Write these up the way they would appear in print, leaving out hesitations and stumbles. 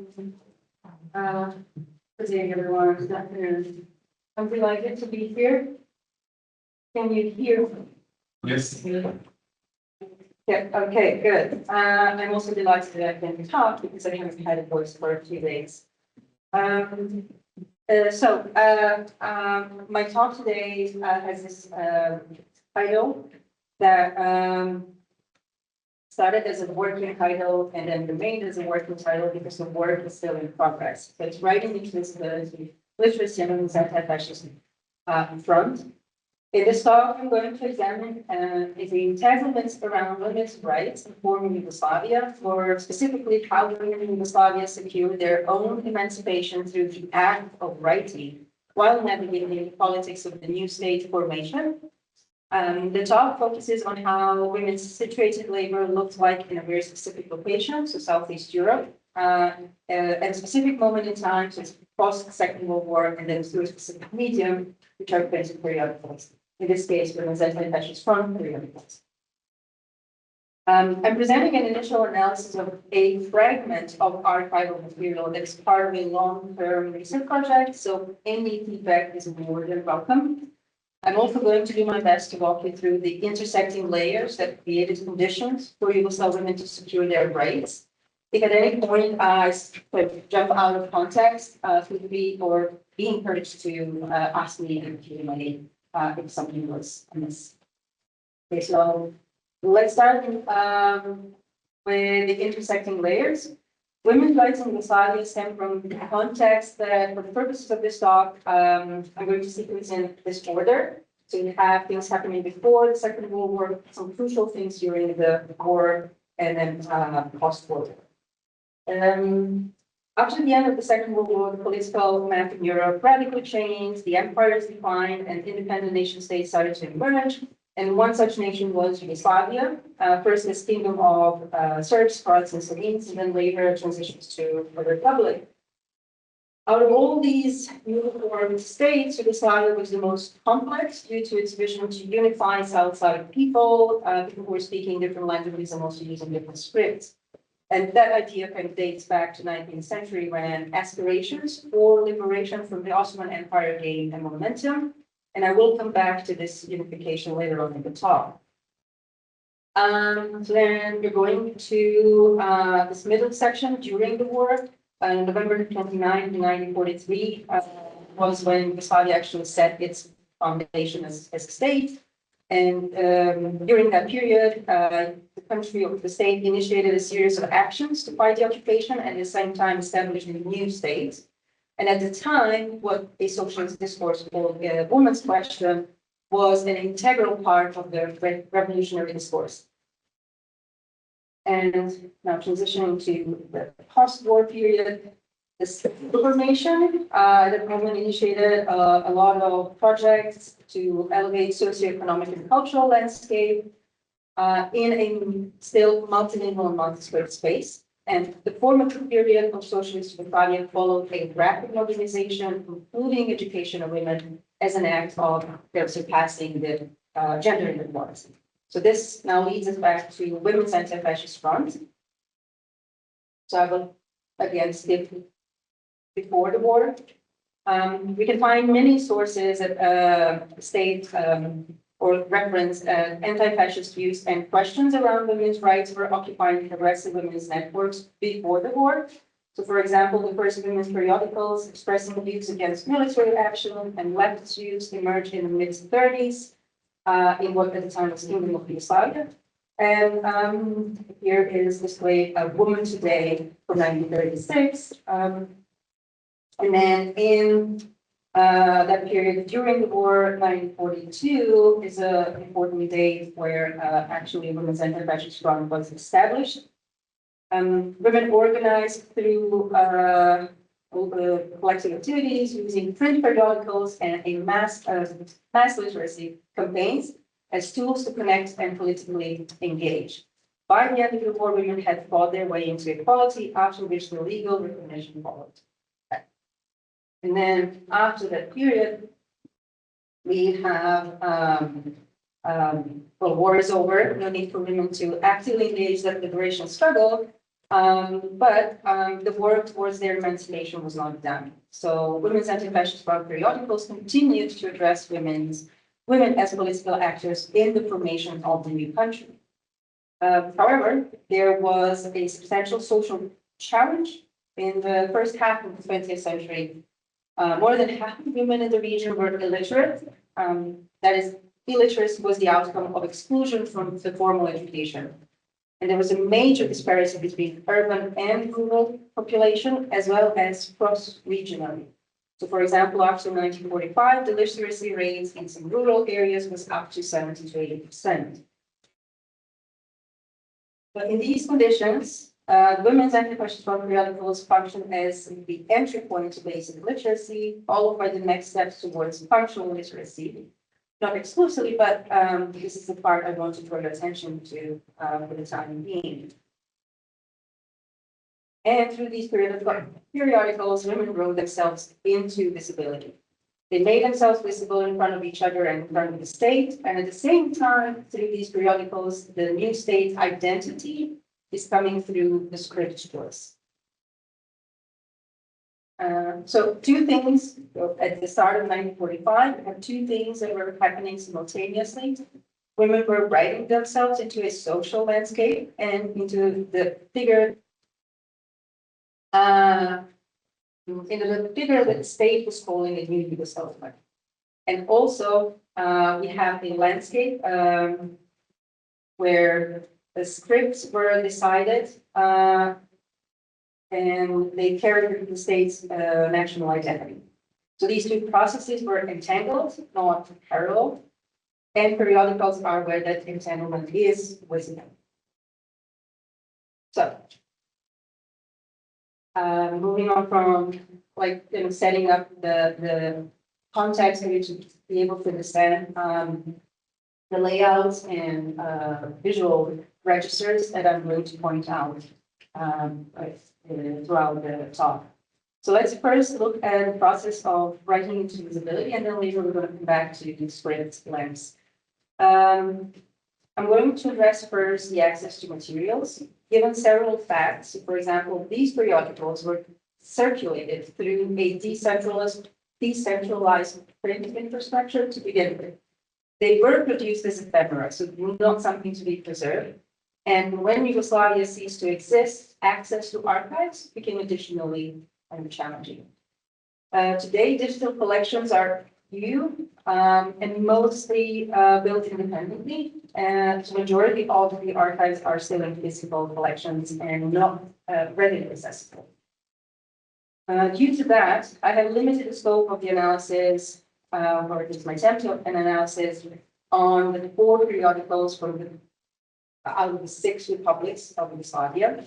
Good evening, everyone. Good afternoon. I'm delighted to be here. Can you hear me? Yes. Yeah, okay, good. I'm also delighted that I can talk because I haven't had a voice for a few days. My talk today has this title that started as a working title and then remained as a working title because the work is still in progress. So it's writing into literacy and anti-fascist front. In this talk, I'm going to examine the entanglements around women's rights in former Yugoslavia, or specifically how women in Yugoslavia secured their own emancipation through the act of writing while navigating the politics of the new state formation. The talk focuses on how women's situated labor looks like in a very specific location, so Southeast Europe, at a specific moment in time, so it's post-Second World War, and then through a specific medium, which are printed periodicals. In this case, women's anti-fascist front periodicals. I'm presenting an initial analysis of a fragment of archival material that is part of a long-term research project, so any feedback is more than welcome. I'm also going to do my best to walk you through the intersecting layers that created conditions for Yugoslav women to secure their rights. If at any point I jump out of context, feel free or be encouraged to ask me in Q&A if something was amiss. Okay, so let's start with the intersecting layers. Women's rights in Yugoslavia stem from the context that, for the purposes of this talk, I'm going to sequence in this order. So you have things happening before the Second World War, some crucial things during the war, and then post-war. After the end of the Second World War, the political map in Europe radically changed, the empires declined, and independent nation states started to emerge. And one such nation was Yugoslavia, first as Kingdom of Serbs, Croats, and Slovenes, and then later transitions to a republic. Out of all these newly formed states, Yugoslavia was the most complex due to its vision to unify South-Slavic people, people who were speaking different languages and also using different scripts. And that idea kind of dates back to 19th century when aspirations for liberation from the Ottoman Empire gained momentum. And I will come back to this unification later on in the talk. So then you're going to this middle section during the war. November 29, 1943 was when Yugoslavia actually set its foundation as a state. And during that period, the country or the state initiated a series of actions to fight the occupation and at the same time established a new state. And at the time, what a socialist discourse called the women's question was an integral part of the revolutionary discourse. And now transitioning to the post-war period, the state formation, the movement initiated a lot of projects to elevate socioeconomic and cultural landscape in a still multilingual and multi-script space. And the formative period of socialist Yugoslavia followed a rapid modernization, including education of women as an act of surpassing the gender inequality. So this now leads us back to women's anti-fascist front. So I will again skip before the war. We can find many sources that state or reference anti-fascist views and questions around women's rights for occupying progressive women's networks before the war. So, for example, the first women's periodicals expressing views against military action and leftist views emerged in the mid-30s in what at the time was Kingdom of Yugoslavia. And here is displayed a Woman Today from 1936. And then in that period during the war, 1942 is an important date where actually Women's Anti-Fascist Front was established. Women organized through collective activities using print periodicals and a mass literacy campaigns as tools to connect and politically engage. By the end of the war, women had fought their way into equality, after which the legal recognition followed. And then after that period, we have, well, war is over, no need for women to actively engage that liberation struggle. But the work towards their emancipation was not done. So women's anti-fascist periodicals continued to address women as political actors in the formation of the new country. However, there was a substantial social challenge in the first half of the 20th century. More than half of women in the region were illiterate. That is, illiteracy was the outcome of exclusion from the formal education. And there was a major disparity between urban and rural population, as well as cross-regionally. So, for example, after 1945, the literacy rates in some rural areas was up to 70 to 80%. But in these conditions, women's anti-fascist periodicals function as the entry point to basic literacy, followed by the next steps towards functional literacy. Not exclusively, but this is the part I want to draw your attention to for the time being. And through these periodicals, women wrote themselves into visibility. They made themselves visible in front of each other and in front of the state. And at the same time, through these periodicals, the new state identity is coming through the scriptures. So two things at the start of 1945, we had two things that were happening simultaneously. Women were writing themselves into a social landscape and into the figure that the state was calling a new Yugoslavia. And also, we have a landscape where the scripts were decided and they carried the state's national identity. So these two processes were entangled, not parallel, and periodicals are where that entanglement is visible. So, moving on from setting up the context in which to be able to understand the layouts and visual registers that I'm going to point out throughout the talk. So let's first look at the process of writing into visibility, and then later we're going to come back to the script lens. I'm going to address first the access to materials. Given several facts, for example, these periodicals were circulated through a decentralized print infrastructure to begin with. They were produced as ephemera, so not something to be preserved. And when Yugoslavia ceased to exist, access to archives became additionally challenging. Today, digital collections are few and mostly built independently. And the majority of the archives are still in physical collections and not readily accessible. Due to that, I have limited the scope of the analysis, or at least my attempt of an analysis on the 4 periodicals from out of the 6 republics of Yugoslavia.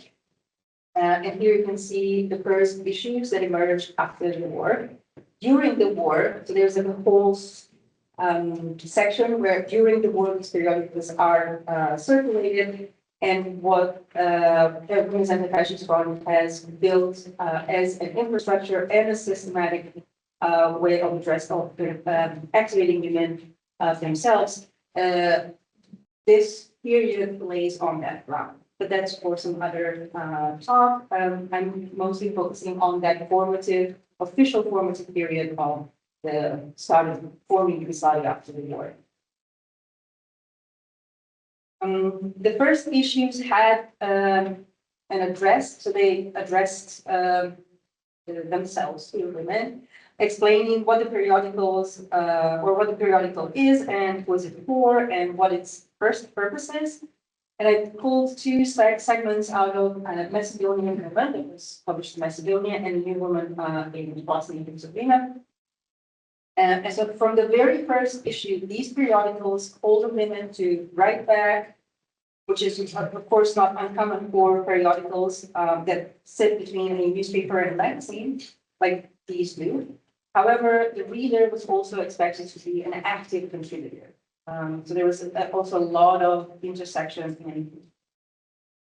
And here you can see the first issues that emerged after the war. During the war, so there's a whole section where during the war these periodicals are circulated, and what Women's Anti-Fascist Front has built as an infrastructure and a systematic way of activating women themselves. This period lays on that ground, but that's for some other talk. I'm mostly focusing on that official formative period of the start of forming Yugoslavia after the war. The first issues had an address, so they addressed themselves to women, explaining what the periodicals or what the periodical is and who is it for and what its first purpose is. And I pulled 2 segments out of Macedonian Woman that was published in Macedonia and New Woman in Bosnia and Herzegovina. And so from the very first issue, these periodicals called on women to write back, which is of course not uncommon for periodicals that sit between a newspaper and a magazine, like these do. However, the reader was also expected to be an active contributor. So there was also a lot of intersection in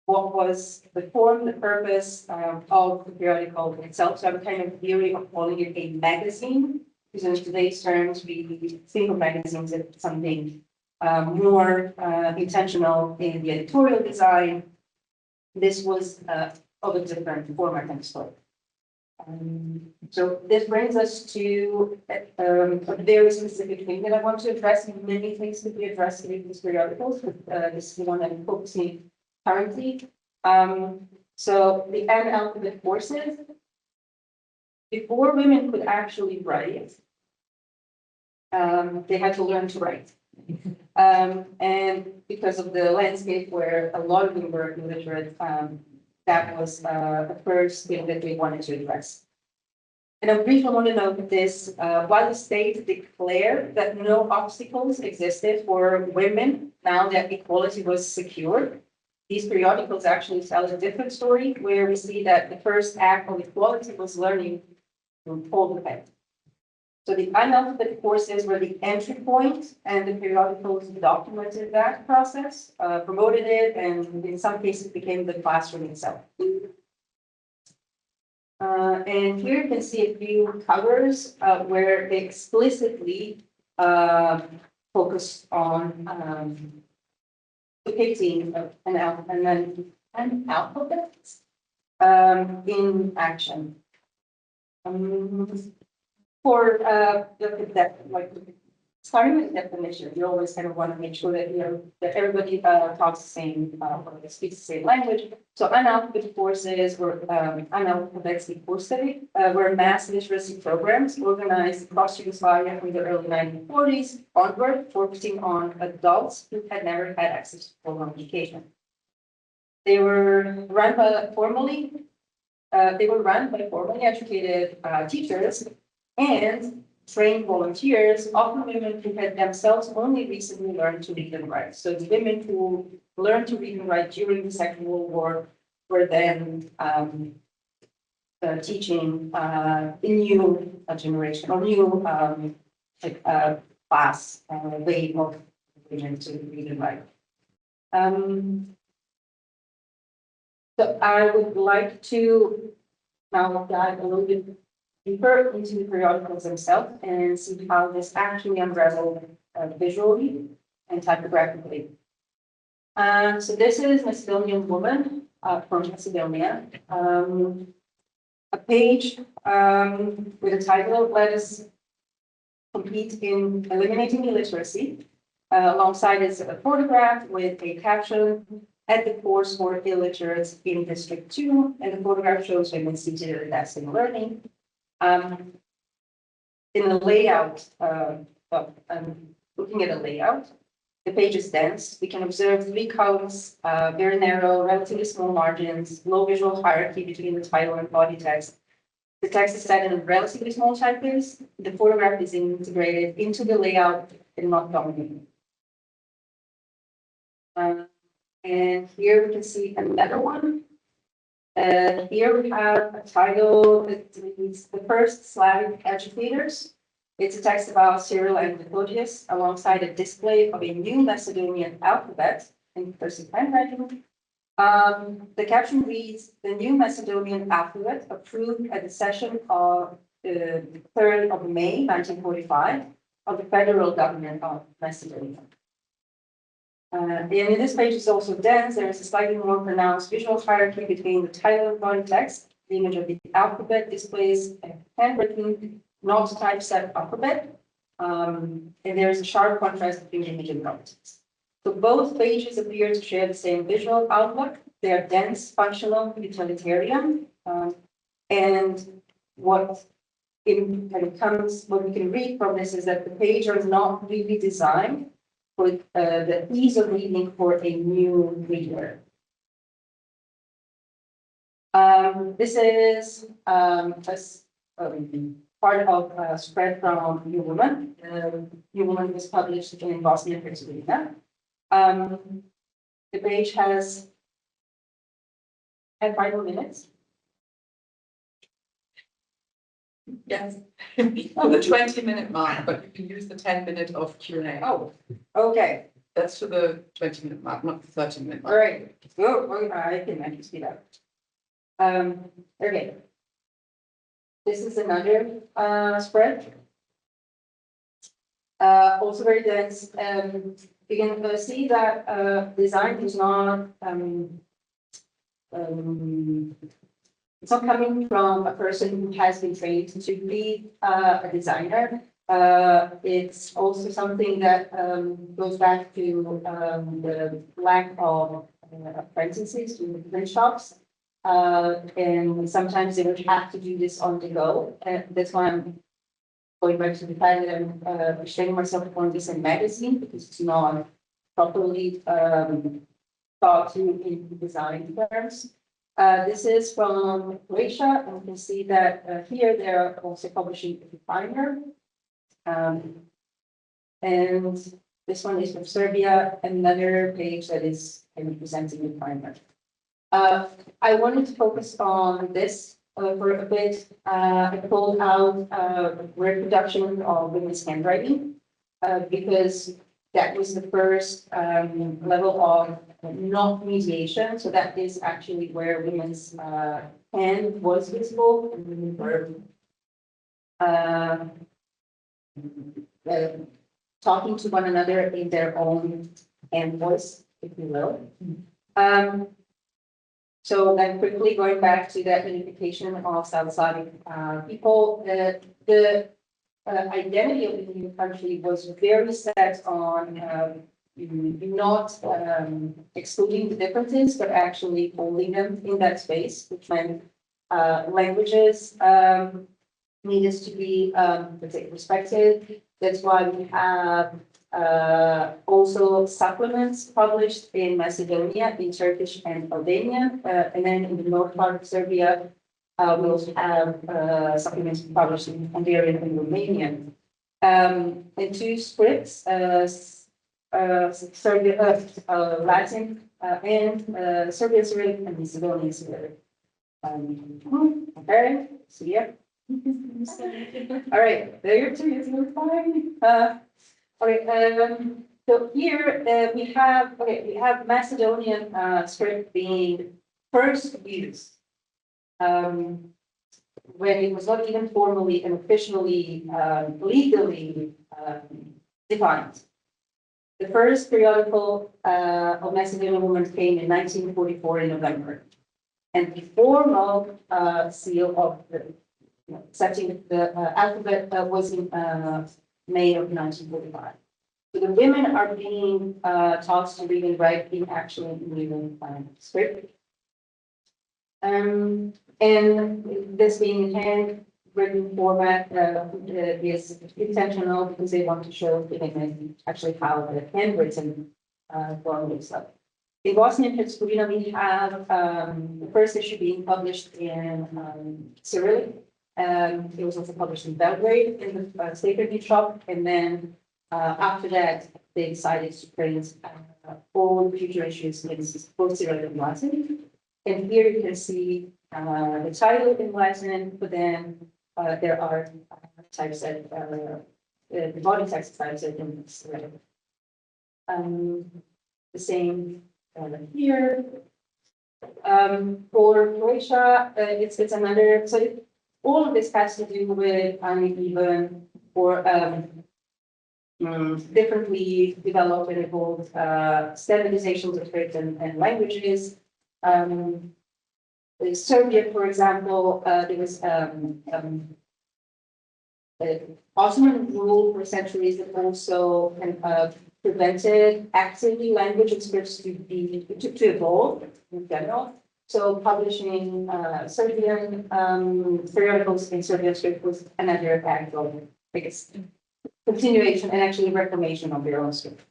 what was the form, the purpose of the periodical itself. So I'm kind of leery of calling it a magazine, because in today's terms, we think of magazines as something more intentional in the editorial design. This was of a different format and story. So this brings us to a very specific thing that I want to address. Many things to be addressed in these periodicals, but this is the one I'm focusing currently. So the analphabet courses, before women could actually write, they had to learn to write. And because of the landscape where a lot of them were illiterate, that was the first thing that we wanted to address. And I briefly want to note this, while the state declared that no obstacles existed for women now that equality was secured, these periodicals actually tell a different story, where we see that the first act of equality was learning to hold the pen. So the unalphabet courses were the entry point, and the periodicals documented that process, promoted it, and in some cases became the classroom itself. And here you can see a few covers where they explicitly focus on depicting an alphabet in action. For starting with definition, you always kind of want to make sure that that everybody talks the same, or speaks the same language. So unalphabet courses or unalphabetically posted were mass literacy programs organized across Yugoslavia from the early 1940s onward, focusing on adults who had never had access to formal education. They were run by formally educated teachers and trained volunteers, often women who had themselves only recently learned to read and write. So the women who learned to read and write during the Second World War were then teaching a new generation or new class way of women to read and write. So I would like to now dive a little bit deeper into the periodicals themselves and see how this actually unraveled visually and typographically. So this is Macedonian Woman from Macedonia. A page with a title, Let Us Compete in Eliminating Illiteracy. Alongside is a photograph with a caption, at the course for illiterates in District 2, and the photograph shows women seated at a desk and learning. In the layout, looking at the layout, the page is dense. We can observe 3 columns, very narrow, relatively small margins, low visual hierarchy between the title and body text. The text is set in relatively small typeface. The photograph is integrated into the layout and not dominating. And here we can see another one. Here we have a title that reads The First Slavic Educators. It's a text about Cyril and Methodius alongside a display of a new Macedonian alphabet in cursive handwriting. The caption reads, The New Macedonian Alphabet approved at the session of the 3rd of May, 1945 of the federal government of Macedonia. And in this page is also dense. There is a slightly more pronounced visual hierarchy between the title and body text. The image of the alphabet displays a handwritten, not typeset alphabet. And there is a sharp contrast between the image and body text. So both pages appear to share the same visual outlook. They are dense, functional, utilitarian. And what we can read from this is that the pages are not really designed for the ease of reading for a new reader. This is part of a spread from New Woman. New Woman was published in Bosnia and Herzegovina. The page has 10 final minutes. Yes, for the 20-minute mark, but you can use the 10-minute of Q&A. Oh, okay. That's for the 20-minute mark, not the 30-minute mark. All right. Oh, I can speed up. Okay. This is another spread. Also very dense. You can see that design is not it's not coming from a person who has been trained to be a designer. It's also something that goes back to the lack of apprentices to print shops. And sometimes they would have to do this on the go. And that's why I'm going back to the fact that I'm restraining myself from this in magazine because it's not properly thought to in design terms. This is from Croatia, and you can see that here they're also publishing a definer. And this one is from Serbia, another page that is presenting the primer. I wanted to focus on this for a bit. I pulled out reproduction of women's handwriting because that was the first level of not mediation. So that is actually where women's hand was visible and women were talking to one another in their own hand voice, if you will. So then quickly going back to that unification of South Slavic people, the identity of the new country was very set on not excluding the differences, but actually holding them in that space, which meant languages needed to be respected. That's why we have also supplements published in Macedonia, in Turkish and Albanian, and then in the north part of Serbia, we also have supplements published in Hungarian and Romanian. And two scripts, Serbia, Latin, and Serbian Cyrillic and Macedonian Cyrillic. Okay, so yeah. All right, there you're two, you're fine. Okay, so here we have Macedonian script being first used when it was not even formally and officially legally defined. The first periodical of Macedonian women came in 1944 in November, and the formal seal of the setting the alphabet was in May of 1945. So the women are being taught to read and write in actual Living script. And this being handwritten format is intentional because they want to show the women actually how the handwritten form looks like. In Bosnia and Herzegovina, we have the first issue being published in Cyrillic. It was also published in Belgrade in the State Review shop, and then after that, they decided to print all the future issues in both Cyrillic and Latin. And here you can see the title in Latin, but then there are typeset, the body text typeset in Cyrillic. The same here. For Croatia, it's another, so all of this has to do with uneven or differently developed and evolved standardizations of script and languages. In Serbia, for example, there was Ottoman rule for centuries that also prevented actively language and scripts to evolve in general. So publishing Serbian periodicals in Serbian script was another act of, I guess, continuation and actually reclamation of their own script.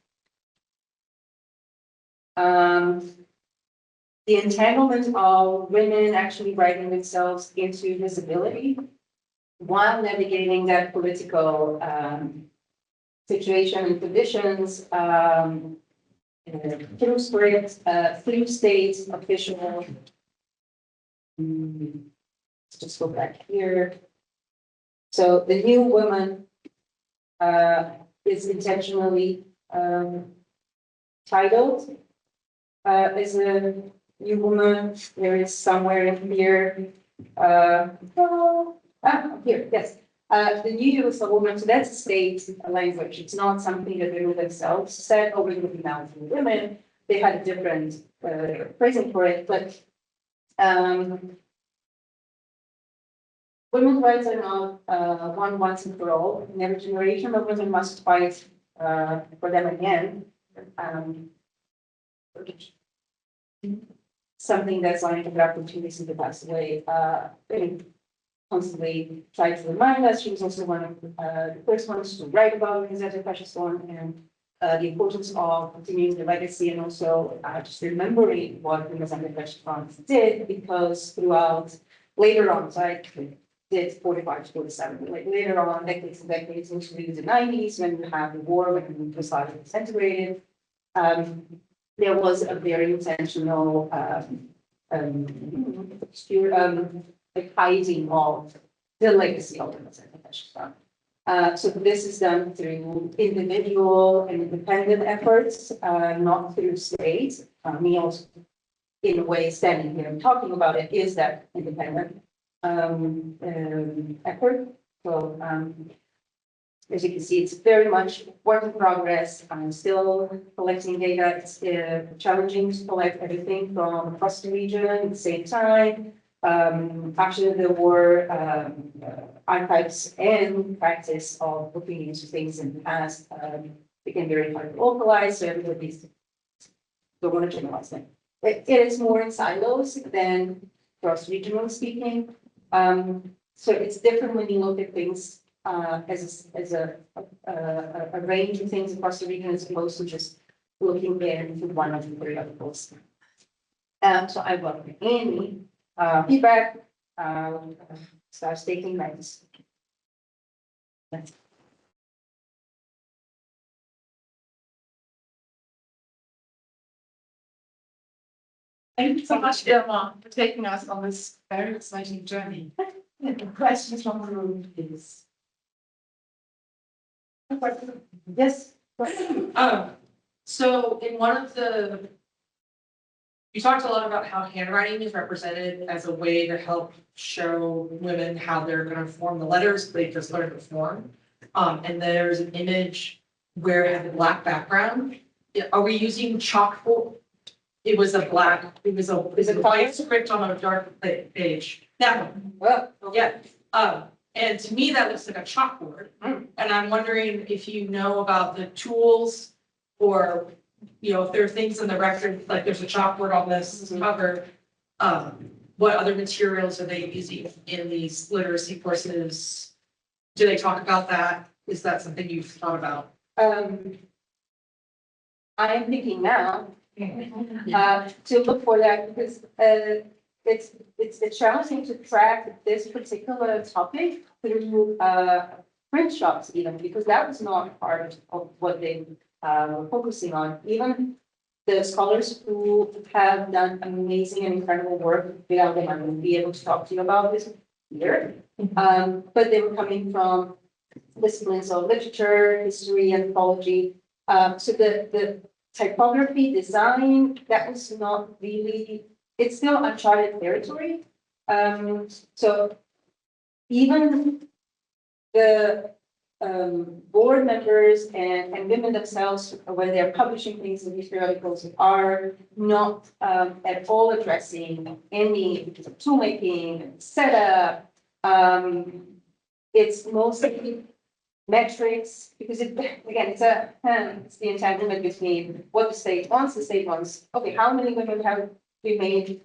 The entanglement of women actually writing themselves into visibility while navigating that political situation and conditions through script, through state official. Let's just go back here. So the new woman is intentionally titled as a new woman. There is somewhere in here. Here, yes. The new universal woman, so that's a state language. It's not something that they themselves said, oh, we're going to be now for women. They had a different phrasing for it, but Women's rights are not one once and for all. In every generation of women must fight for them again. Um, Something that's on Irma too recently passed away. And constantly tried to remind us. She was also one of the first ones to write about his anti-fascist one and the importance of continuing the legacy and also just remembering what the anti-fascist fronts did, because throughout later on, so I did 45 to 47, like later on, decades and decades into the 90s, when we have the war, when the society disintegrated, there was a very intentional like hiding of the legacy of the anti-fascist front. So this is done through individual and independent efforts, not through state. Me also, in a way, standing here and talking about it is that independent effort. So as you can see, it's very much work in progress. I'm still collecting data. It's challenging to collect everything from across the region at the same time. Actually, there were archives and practice of looking into things in the past became very hard to localize, so everybody's don't want to generalize them. It is more in silos than cross-regional speaking. So it's different when you look at things as a range of things across the region as opposed to just looking into one of the three articles. So I welcome any feedback, start taking notes. Thank you so much, Irma, for taking us on this very exciting journey. The questions from the room, please. Yes. So in one of the, you talked a lot about how handwriting is represented as a way to help show women how they're gonna form the letters, they just learn to form. And there's an image where it has a black background. Are we using chalkboard? It was a black, is it a white script on a dark page? That one. Well, Yeah, and to me, that looks like a chalkboard, and I'm wondering if you know about the tools or, you know, if there are things in the record, like there's a chalkboard on this cover. What other materials are they using in these literacy courses? Do they talk about that? Is that something you've thought about? I'm thinking now to look for that because it's challenging to track this particular topic through print shops even, because that was not part of what they were focusing on. Even the scholars who have done amazing and incredible work, without them I wouldn't be able to talk to you about this here. But they were coming from disciplines of literature, history, anthropology. So the typography design, that was not really, it's still uncharted territory. So even the board members and women themselves, when they're publishing things in these periodicals, are not at all addressing any toolmaking, setup. It's mostly metrics, because it, again, it's the entanglement between what the state wants, okay, how many women have we made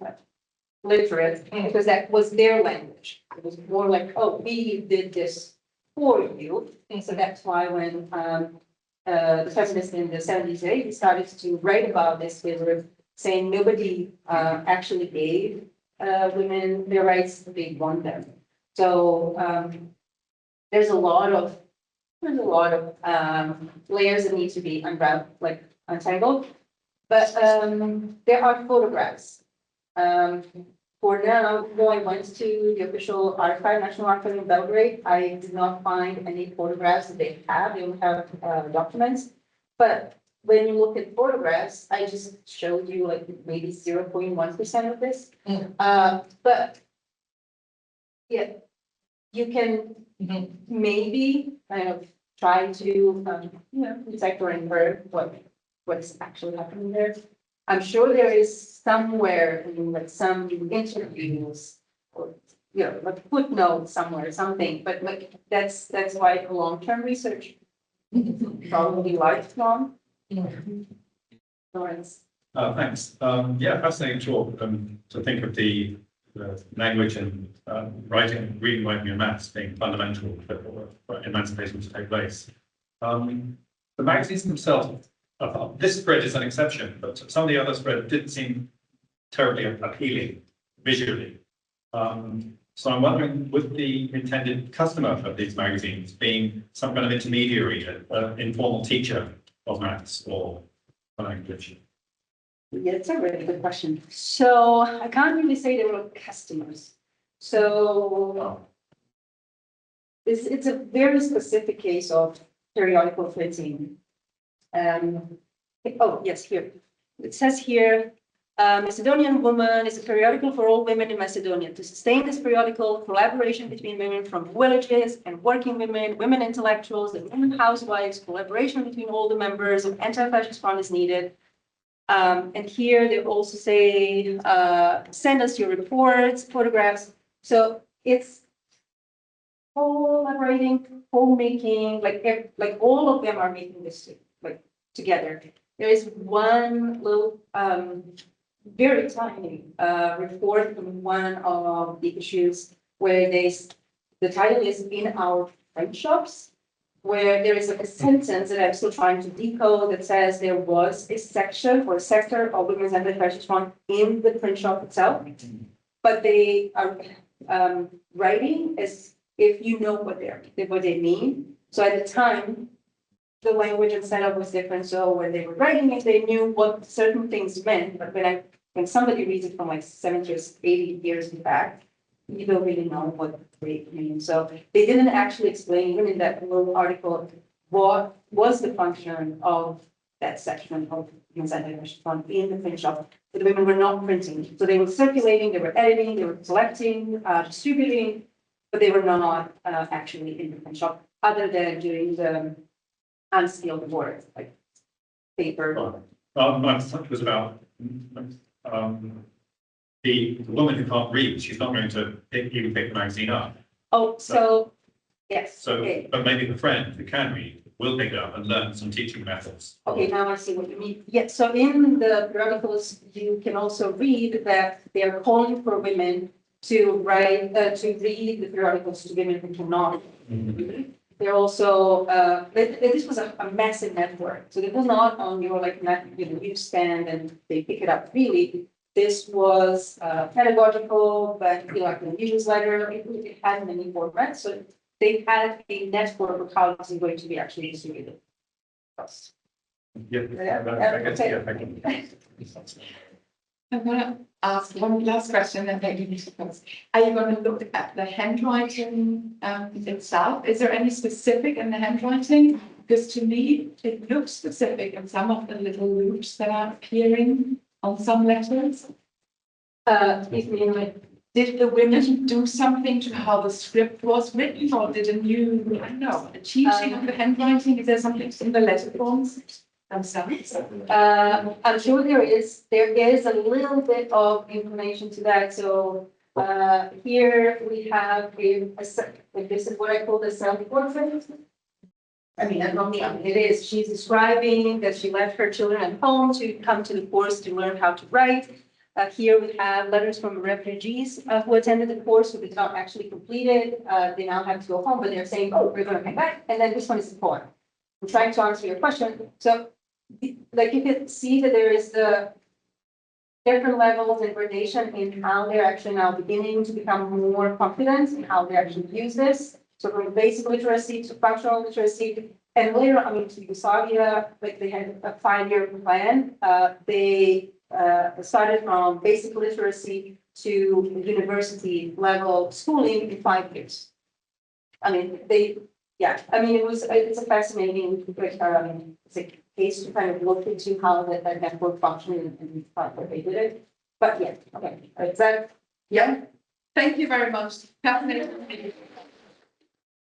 literate, because that was their language. It was more like, oh, we did this for you. And so that's why when the feminists in the 70s and 80s started to write about this, they were saying nobody actually gave women their rights, they won them. So there's a lot of layers that need to be unraveled, like untangled. But there are photographs. For now, though I went to the official archive, National Archive in Belgrade, I did not find any photographs that they have. They don't have documents. But when you look at photographs, I just showed you like maybe 0.1% of this. But yeah, you can maybe kind of try to detect or infer what's actually happening there. I'm sure there is somewhere in like some interviews or, you know, like footnote somewhere, something, but like that's why a long-term research. Probably lifelong. Lawrence. Thanks. Yeah, fascinating talk. To think of the language and writing, reading, writing, and maths being fundamental for emancipation to take place. The magazines themselves, this spread is an exception, but some of the other spread didn't seem terribly appealing visually. So I'm wondering, would the intended customer of these magazines being some kind of intermediary, an informal teacher of maths or language? Yeah, it's a really good question. So I can't really say they were customers. So it's a very specific case of periodical printing. Oh, yes, here. It says here, Macedonian Woman is a periodical for all women in Macedonia. To sustain this periodical, collaboration between women from villages and working women, women intellectuals, and women housewives, collaboration between all the members of Anti-Fascist Front is needed. And here they also say, send us your reports, photographs. So it's collaborating, homemaking, like all of them are making this like together. There is one little very tiny report from one of the issues where the title is in our print shops, where there is like a sentence that I'm still trying to decode that says there was a section or a sector of Women's Anti-Fascist Front in the print shop itself, but they are writing as if you know what they mean. So at the time, the language and setup was different. So when they were writing it, they knew what certain things meant. But when somebody reads it from like 70 or 80 years back, you don't really know what they mean. So they didn't actually explain, even in that little article, what was the function of that section of Women's Anti-Fascist Front in the print shop. But the women were not printing. So they were circulating, they were editing, they were selecting, distributing, but they were not actually in the print shop, other than doing the unskilled work, like paper. My thought was about the woman who can't read. She's not going to even pick the magazine up. Oh, so, yes. So, Okay. but maybe the friend who can read will pick it up and learn some teaching methods. Okay, now I see what you mean. Yeah, so in the periodicals, you can also read that they are calling for women to write, to read the periodicals to women who cannot read. They're also, this was a massive network. So it was not on your newsstand and they pick it up freely. This was pedagogical, but like a newsletter, it had many formats. So they had a network of how this is going to be actually distributed. Yeah, I guess, yeah, I can. I'm gonna ask one last question and then you need to post. Are you going to look at the handwriting itself? Is there any specific in the handwriting? Because to me, it looks specific in some of the little loops that are appearing on some letters. Did the women do something to how the script was written, or did I don't know, a teaching of the handwriting? Is there something in the letter forms themselves? I'm sure there is a little bit of information to that. So here we have this is what I call the self-portrait. I mean, it is. She's describing that she left her children at home to come to the course to learn how to write. Here we have letters from refugees who attended the course, who did not actually complete it. They now have to go home, but they're saying, oh, we're going to come back. And then this one is the poem. I'm trying to answer your question. So, like you can see that there is the different levels and gradation in how they're actually now beginning to become more confident in how they actually use this. So from basic literacy to functional literacy, and later, I mean, to Yugoslavia, like they had a 5-year plan. They started from basic literacy to university level schooling in 5 years. I mean, it's a fascinating, it's a case to kind of look into how that network functioned and how they did it. But yeah, okay, is that, Yeah. Thank you very much. Fascinating.